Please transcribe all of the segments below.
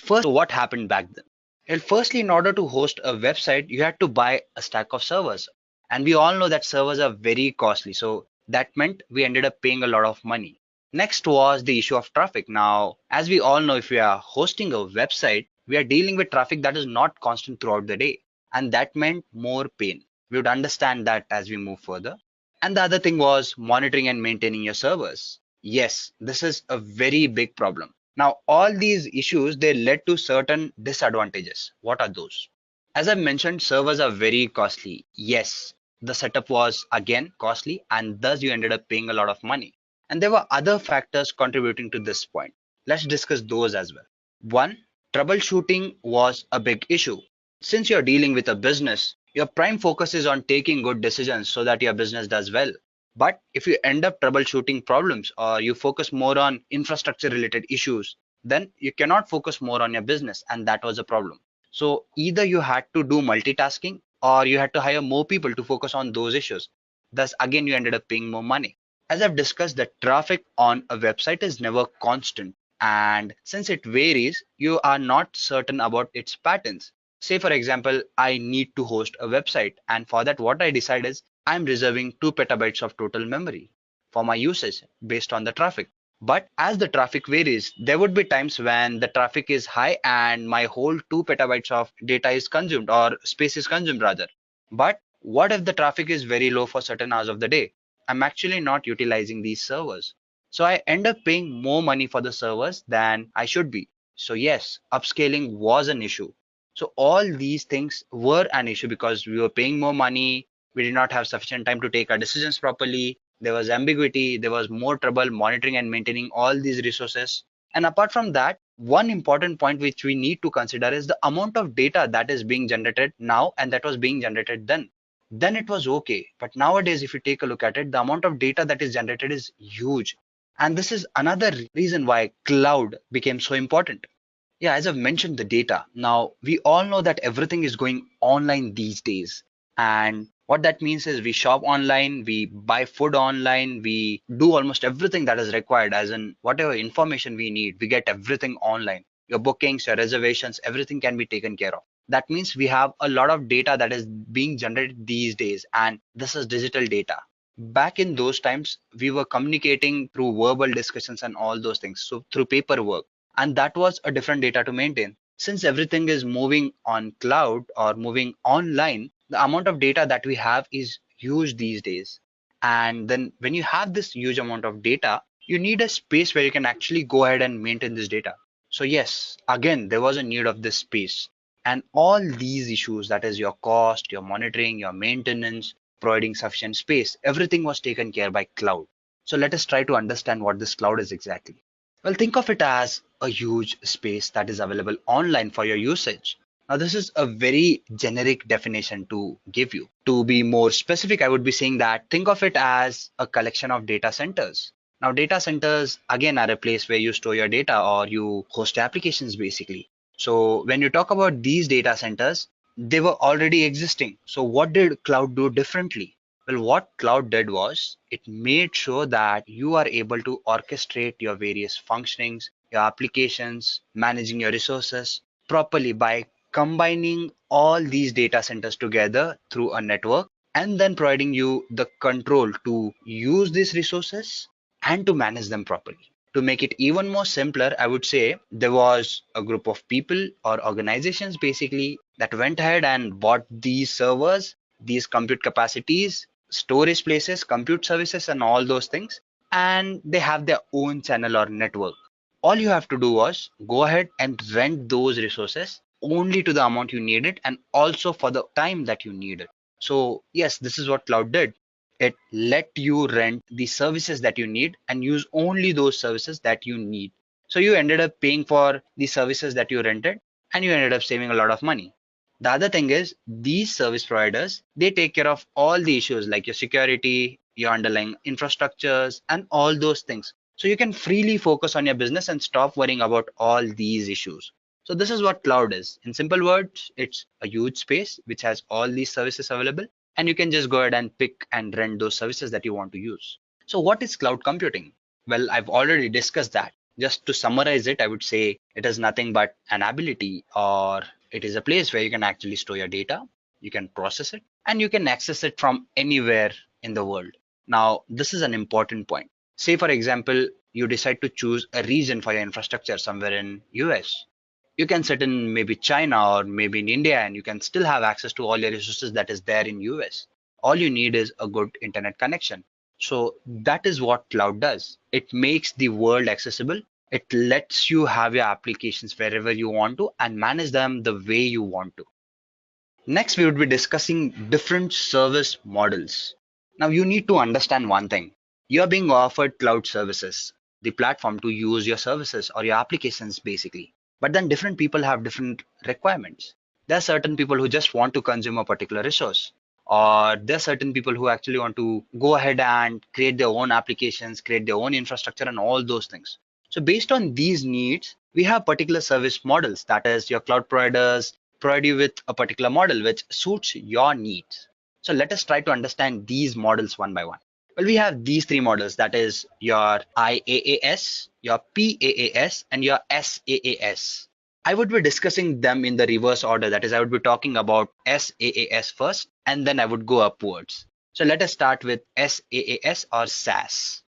First, what happened back then? Well, firstly, in order to host a website, you had to buy a stack of servers. And we all know that servers are very costly. So that meant we ended up paying a lot of money. Next was the issue of traffic. Now, as we all know, if we are hosting a website, we are dealing with traffic that is not constant throughout the day. And that meant more pain. We would understand that as we move further. And the other thing was monitoring and maintaining your servers. Yes, this is a very big problem. Now, all these issues, they led to certain disadvantages. What are those? As I mentioned, servers are very costly. Yes, the setup was again costly, and thus you ended up paying a lot of money. And there were other factors contributing to this point. Let's discuss those as well. One, troubleshooting was a big issue. Since you're dealing with a business, your prime focus is on taking good decisions so that your business does well. But if you end up troubleshooting problems or you focus more on infrastructure related issues, then you cannot focus more on your business. And that was a problem. So either you had to do multitasking or you had to hire more people to focus on those issues. Thus, again, you ended up paying more money. As I've discussed, the traffic on a website is never constant. And since it varies, you are not certain about its patterns. Say, for example, I need to host a website. And for that, what I decide is I'm reserving 2 petabytes of total memory for my usage based on the traffic. But as the traffic varies, there would be times when the traffic is high and my whole 2 petabytes of data is consumed or space is consumed rather. But what if the traffic is very low for certain hours of the day? I'm actually not utilizing these servers. So I end up paying more money for the servers than I should be. So yes, upscaling was an issue. So all these things were an issue because we were paying more money, we did not have sufficient time to take our decisions properly. There was ambiguity, there was more trouble monitoring and maintaining all these resources. And apart from that, one important point which we need to consider is the amount of data that is being generated now and that was being generated then. Then it was okay. But nowadays, if you take a look at it, the amount of data that is generated is huge. And this is another reason why cloud became so important. Yeah, as I've mentioned the data. Now, we all know that everything is going online these days. And what that means is we shop online, we buy food online, we do almost everything that is required, as in whatever information we need, we get everything online. Your bookings, your reservations, everything can be taken care of. That means we have a lot of data that is being generated these days, and this is digital data. Back in those times, we were communicating through verbal discussions and all those things, so through paperwork, and that was a different data to maintain. Since everything is moving on cloud or moving online, the amount of data that we have is huge these days. And then when you have this huge amount of data, you need a space where you can actually go ahead and maintain this data. So yes, again, there was a need of this space. And all these issues, that is your cost, your monitoring, your maintenance, providing sufficient space, everything was taken care by cloud. So let us try to understand what this cloud is exactly. Well, think of it as a huge space that is available online for your usage. Now, this is a very generic definition to give you. To be more specific, I would be saying that think of it as a collection of data centers. Now, data centers again are a place where you store your data or you host applications basically. So, when you talk about these data centers, they were already existing. So, what did cloud do differently? Well, what cloud did was it made sure that you are able to orchestrate your various functionings, your applications, managing your resources properly by combining all these data centers together through a network and then providing you the control to use these resources and to manage them properly. To make it even more simpler, I would say there was a group of people or organizations basically that went ahead and bought these servers, these compute capacities, storage places, compute services, and all those things. And they have their own channel or network. All you have to do was go ahead and rent those resources only to the amount you need it and also for the time that you need it. So, yes, this is what cloud did. It let you rent the services that you need and use only those services that you need. So, you ended up paying for the services that you rented and you ended up saving a lot of money. The other thing is these service providers, they take care of all the issues like your security, your underlying infrastructures, and all those things. So you can freely focus on your business and stop worrying about all these issues. So this is what cloud is. In simple words, it's a huge space which has all these services available, and you can just go ahead and pick and rent those services that you want to use. So what is cloud computing? Well, I've already discussed that. Just to summarize it, I would say it is nothing but an ability, or it is a place where you can actually store your data, you can process it, and you can access it from anywhere in the world. Now, this is an important point. Say, for example, you decide to choose a region for your infrastructure somewhere in US. You can sit in maybe China or maybe in India, and you can still have access to all your resources that is there in US. All you need is a good internet connection. So that is what cloud does. It makes the world accessible. It lets you have your applications wherever you want to and manage them the way you want to. Next, we would be discussing different service models. Now, you need to understand one thing. You're being offered cloud services, the platform to use your services or your applications basically. But then different people have different requirements. There are certain people who just want to consume a particular resource, or there are certain people who actually want to go ahead and create their own applications, create their own infrastructure, and all those things. So, based on these needs, we have particular service models, that is, your cloud providers provide you with a particular model which suits your needs. So let us try to understand these models one by one. Well, we have these three models, that is your IaaS, your PaaS, and your SaaS. I would be discussing them in the reverse order. That is, I would be talking about SaaS first, and then I would go upwards. So let us start with SaaS or SaaS.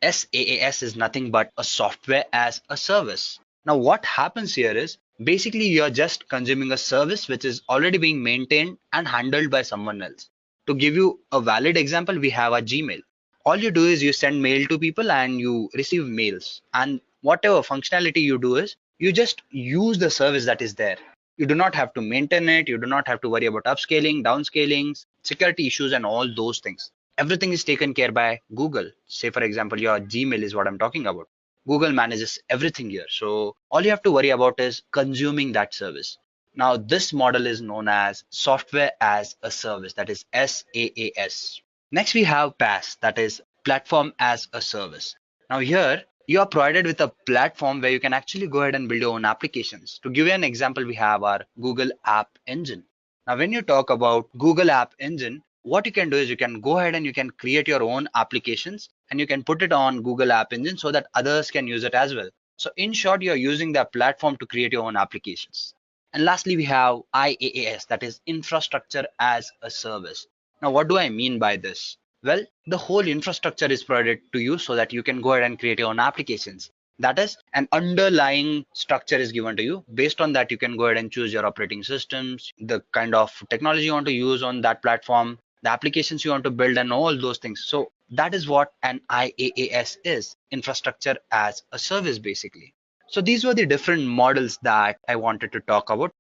SaaS is nothing but a software as a service. Now, what happens here is basically you're just consuming a service which is already being maintained and handled by someone else. To give you a valid example, we have a Gmail. All you do is you send mail to people and you receive mails. And whatever functionality you do is you just use the service that is there. You do not have to maintain it. You do not have to worry about upscaling, downscaling, security issues, and all those things. Everything is taken care by Google. Say, for example, your Gmail is what I'm talking about. Google manages everything here. So all you have to worry about is consuming that service. Now, this model is known as software as a service, that is SaaS. Next, we have PaaS, that is platform as a service. Now, here you are provided with a platform where you can actually go ahead and build your own applications. To give you an example, we have our Google App Engine. Now, when you talk about Google App Engine, what you can do is you can go ahead and you can create your own applications and you can put it on Google App Engine so that others can use it as well. So in short, you're using the platform to create your own applications. And lastly, we have IaaS, that is infrastructure as a service. Now, what do I mean by this? Well, the whole infrastructure is provided to you so that you can go ahead and create your own applications. That is, an underlying structure is given to you. Based on that, you can go ahead and choose your operating systems, the kind of technology you want to use on that platform, the applications you want to build, and all those things. So that is what an IaaS is, infrastructure as a service, basically. So these were the different models that I wanted to talk about.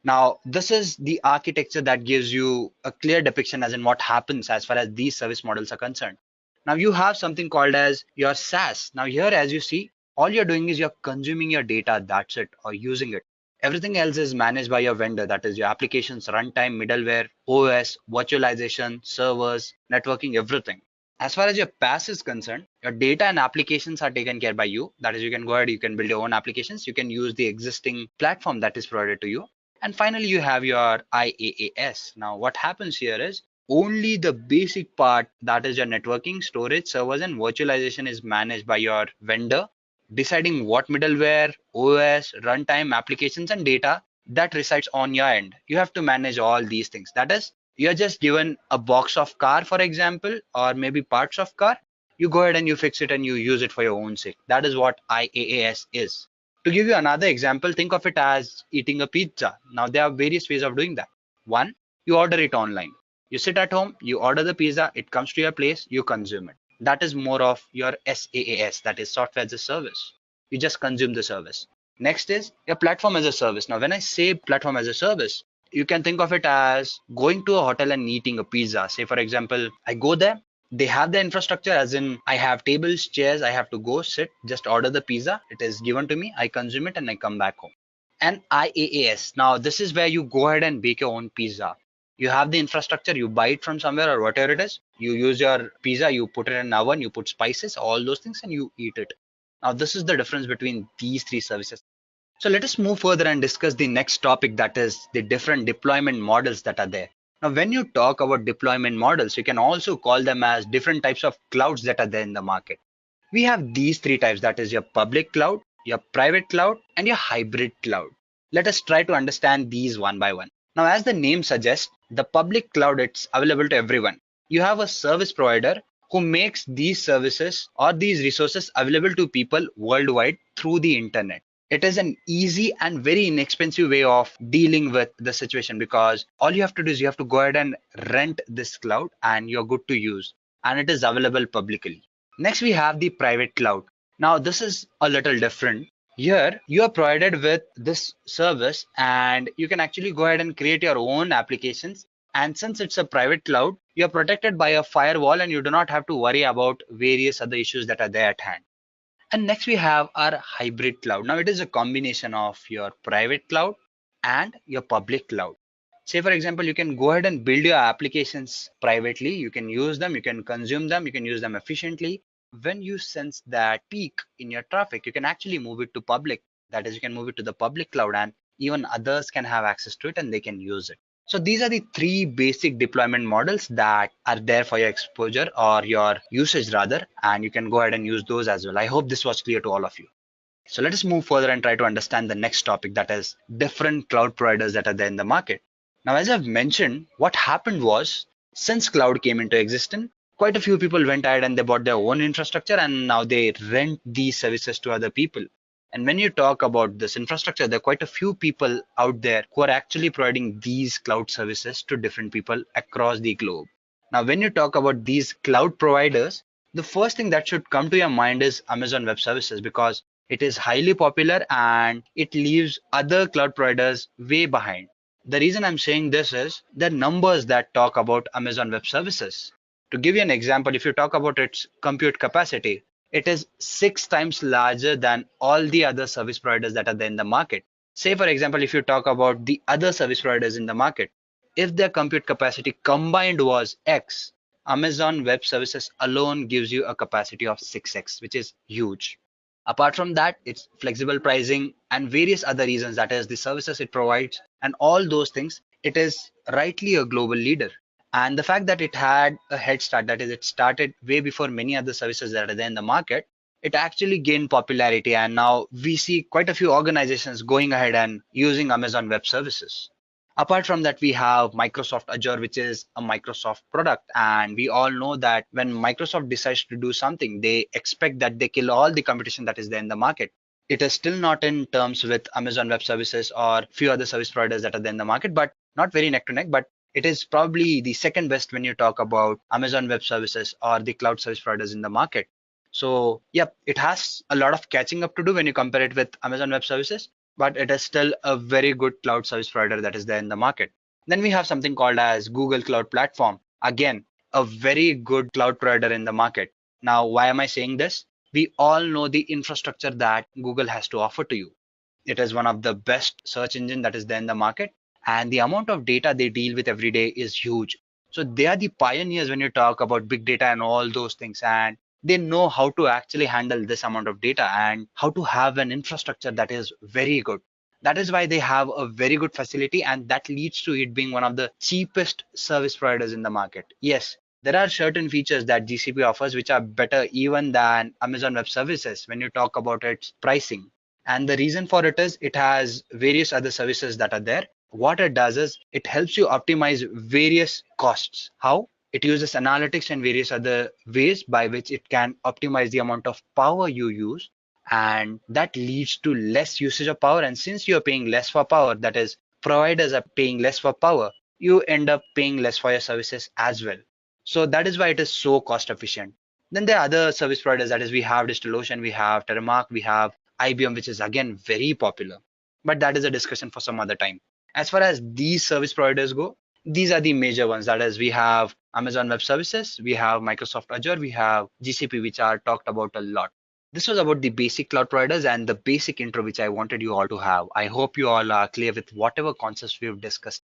Now, this is the architecture that gives you a clear depiction as in what happens as far as these service models are concerned. Now, you have something called as your SaaS. Now, here, as you see, all you're doing is you're consuming your data, that's it, or using it. Everything else is managed by your vendor, that is your applications, runtime, middleware, OS, virtualization, servers, networking, everything. As far as your PaaS is concerned, your data and applications are taken care by you. That is, you can go ahead, you can build your own applications, you can use the existing platform that is provided to you. And finally, you have your IaaS. Now, what happens here is only the basic part, that is your networking, storage, servers, and virtualization is managed by your vendor, deciding what middleware, OS, runtime, applications, and data that resides on your end. You have to manage all these things. That is, you're just given a box of car, for example, or maybe parts of car. You go ahead and you fix it and you use it for your own sake. That is what IaaS is. To give you another example, think of it as eating a pizza. Now, there are various ways of doing that. One, you order it online. You sit at home, you order the pizza, it comes to your place, you consume it. That is more of your SaaS, that is software as a service. You just consume the service. Next is your platform as a service. Now, when I say platform as a service, you can think of it as going to a hotel and eating a pizza. Say, for example, I go there, they have the infrastructure, as in I have tables, chairs, I have to go sit, just order the pizza, it is given to me, I consume it, and I come back home. And IaaS, now this is where you go ahead and bake your own pizza. You have the infrastructure, you buy it from somewhere or whatever it is, you use your pizza, you put it in an oven, you put spices, all those things, and you eat it. Now, this is the difference between these three services. So let us move further and discuss the next topic, that is the different deployment models that are there. Now, when you talk about deployment models, you can also call them as different types of clouds that are there in the market. We have these three types, that is your public cloud, your private cloud, and your hybrid cloud. Let us try to understand these one by one. Now, as the name suggests, the public cloud, it's available to everyone. You have a service provider who makes these services or these resources available to people worldwide through the internet. It is an easy and very inexpensive way of dealing with the situation, because all you have to do is you have to go ahead and rent this cloud and you're good to use, and it is available publicly. Next, we have the private cloud. Now, this is a little different. Here, you are provided with this service and you can actually go ahead and create your own applications. And since it's a private cloud, you're protected by a firewall and you do not have to worry about various other issues that are there at hand. And next we have our hybrid cloud. Now it is a combination of your private cloud and your public cloud. Say for example, you can go ahead and build your applications privately. You can use them, you can consume them, you can use them efficiently. When you sense that peak in your traffic, you can actually move it to public. That is, you can move it to the public cloud and even others can have access to it and they can use it. So these are the three basic deployment models that are there for your exposure or your usage rather, and you can go ahead and use those as well. I hope this was clear to all of you. So let us move further and try to understand the next topic, that is different cloud providers that are there in the market. Now, as I've mentioned, what happened was since cloud came into existence, quite a few people went ahead and they bought their own infrastructure and now they rent these services to other people. And when you talk about this infrastructure, there are quite a few people out there who are actually providing these cloud services to different people across the globe. Now, when you talk about these cloud providers, the first thing that should come to your mind is Amazon Web Services, because it is highly popular and it leaves other cloud providers way behind. The reason I'm saying this is the numbers that talk about Amazon Web Services. To give you an example, if you talk about its compute capacity, it is 6 times larger than all the other service providers that are there in the market. Say, for example, if you talk about the other service providers in the market, if their compute capacity combined was X, Amazon Web Services alone gives you a capacity of 6x, which is huge. Apart from that, it's flexible pricing and various other reasons, that is the services it provides and all those things. It is rightly a global leader. And the fact that it had a head start, that is, it started way before many other services that are there in the market, it actually gained popularity. And now we see quite a few organizations going ahead and using Amazon Web Services. Apart from that, we have Microsoft Azure, which is a Microsoft product. And we all know that when Microsoft decides to do something, they expect that they kill all the competition that is there in the market. It is still not in terms with Amazon Web Services or few other service providers that are there in the market, but not very neck to neck. But it is probably the second best when you talk about Amazon Web Services or the cloud service providers in the market. So, yep, it has a lot of catching up to do when you compare it with Amazon Web Services, but it is still a very good cloud service provider that is there in the market. Then we have something called as Google Cloud Platform. Again, a very good cloud provider in the market. Now, why am I saying this? We all know the infrastructure that Google has to offer to you. It is one of the best search engine that is there in the market, and the amount of data they deal with every day is huge. So they are the pioneers when you talk about big data and all those things, and they know how to actually handle this amount of data and how to have an infrastructure that is very good. That is why they have a very good facility, and that leads to it being one of the cheapest service providers in the market. Yes, there are certain features that GCP offers which are better even than Amazon Web Services when you talk about its pricing. And the reason for it is it has various other services that are there. What it does is it helps you optimize various costs. How? It uses analytics and various other ways by which it can optimize the amount of power you use, and that leads to less usage of power. And since you're paying less for power, that is, providers are paying less for power, you end up paying less for your services as well. So that is why it is so cost efficient. Then there are other service providers, that is, we have DigitalOcean, we have Terramark, we have IBM, which is again very popular. But that is a discussion for some other time. As far as these service providers go, these are the major ones. That is, we have Amazon Web Services, we have Microsoft Azure, we have GCP, which are talked about a lot. This was about the basic cloud providers and the basic intro which I wanted you all to have. I hope you all are clear with whatever concepts we've discussed.